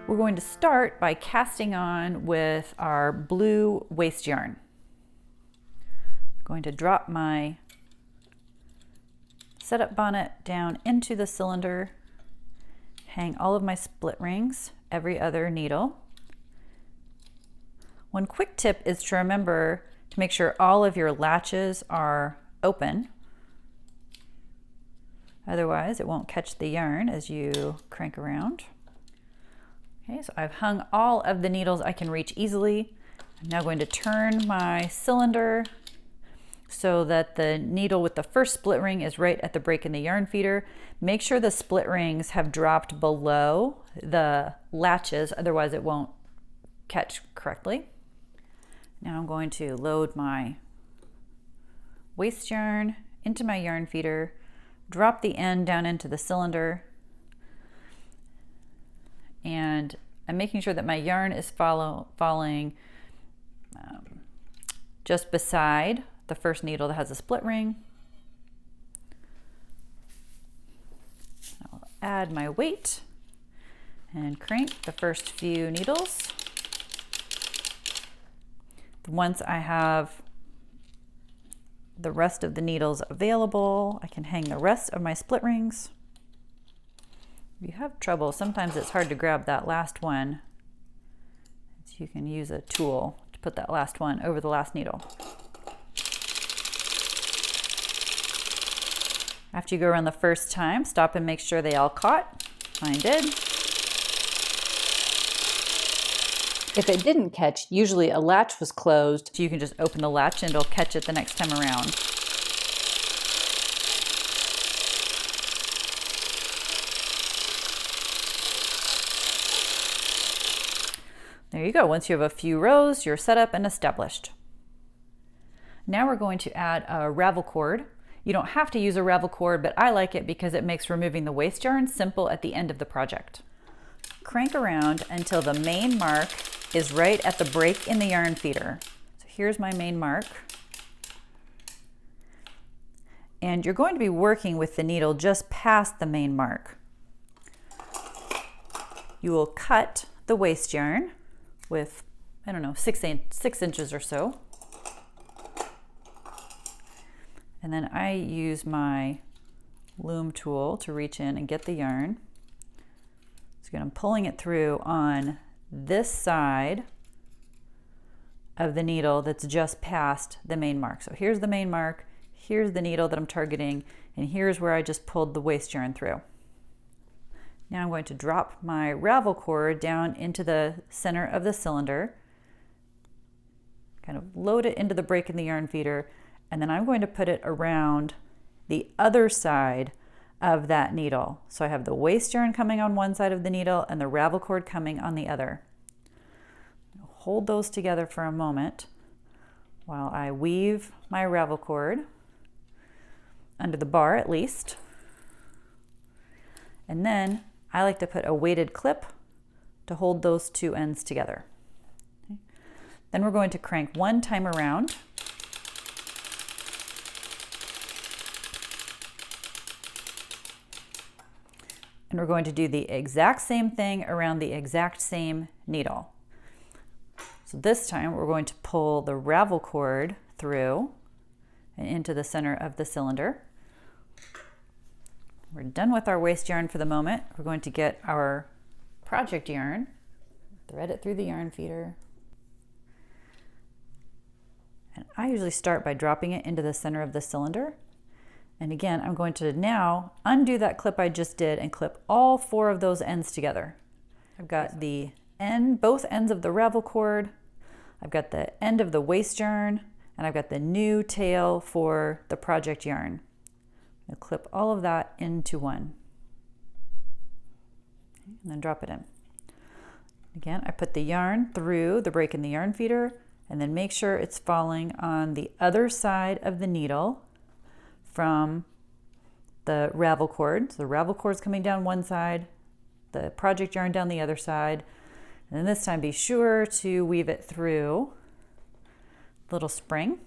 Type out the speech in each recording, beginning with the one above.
We're going to start by casting on with our blue waste yarn. I'm going to drop my setup bonnet down into the cylinder, hang all of my split rings, every other needle. One quick tip is to remember to make sure all of your latches are open. Otherwise, it won't catch the yarn as you crank around. Okay, so I've hung all of the needles I can reach easily. I'm now going to turn my cylinder so that the needle with the first split ring is right at the break in the yarn feeder. Make sure the split rings have dropped below the latches, otherwise it won't catch correctly. Now I'm going to load my waste yarn into my yarn feeder, drop the end down into the cylinder, and I'm making sure that my yarn is falling just beside the first needle that has a split ring. I'll add my weight and crank the first few needles. Once I have the rest of the needles available, I can hang the rest of my split rings. If you have trouble, sometimes it's hard to grab that last one. So you can use a tool to put that last one over the last needle. After you go around the first time, stop and make sure they all caught. Mine did. If it didn't catch, usually a latch was closed, so you can just open the latch and it'll catch it the next time around. There you go. Once you have a few rows, you're set up and established. Now we're going to add a ravel cord. You don't have to use a ravel cord, but I like it because it makes removing the waste yarn simple at the end of the project. Crank around until the main mark is right at the break in the yarn feeder. So here's my main mark. And you're going to be working with the needle just past the main mark. You will cut the waste yarn with, I don't know, 6 inches or so. And then I use my loom tool to reach in and get the yarn. So again, I'm pulling it through on this side of the needle that's just past the main mark. So here's the main mark, here's the needle that I'm targeting, and here's where I just pulled the waste yarn through. Now I'm going to drop my ravel cord down into the center of the cylinder, kind of load it into the break in the yarn feeder, and then I'm going to put it around the other side of that needle. So I have the waste yarn coming on one side of the needle and the ravel cord coming on the other. Hold those together for a moment while I weave my ravel cord under the bar at least. And then I like to put a weighted clip to hold those two ends together. Okay. Then we're going to crank one time around. And we're going to do the exact same thing around the exact same needle. So this time we're going to pull the ravel cord through and into the center of the cylinder. We're done with our waste yarn for the moment. We're going to get our project yarn, thread it through the yarn feeder. And I usually start by dropping it into the center of the cylinder. And again, I'm going to now undo that clip I just did and clip all 4 of those ends together. I've got the end, both ends of the ravel cord, I've got the end of the waste yarn, and I've got the new tail for the project yarn. I'll clip all of that into one. Okay, and then drop it in. Again, I put the yarn through the break in the yarn feeder, and then make sure it's falling on the other side of the needle from the ravel cord. So the ravel cord's coming down one side, the project yarn down the other side, and then this time be sure to weave it through the little spring.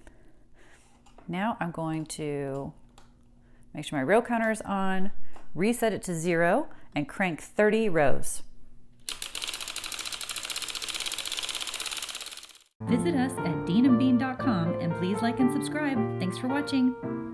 Now I'm going to Make sure my row counter is on, reset it to 0, and crank 30 rows. Visit us at deanandbean.com and please like and subscribe. Thanks for watching.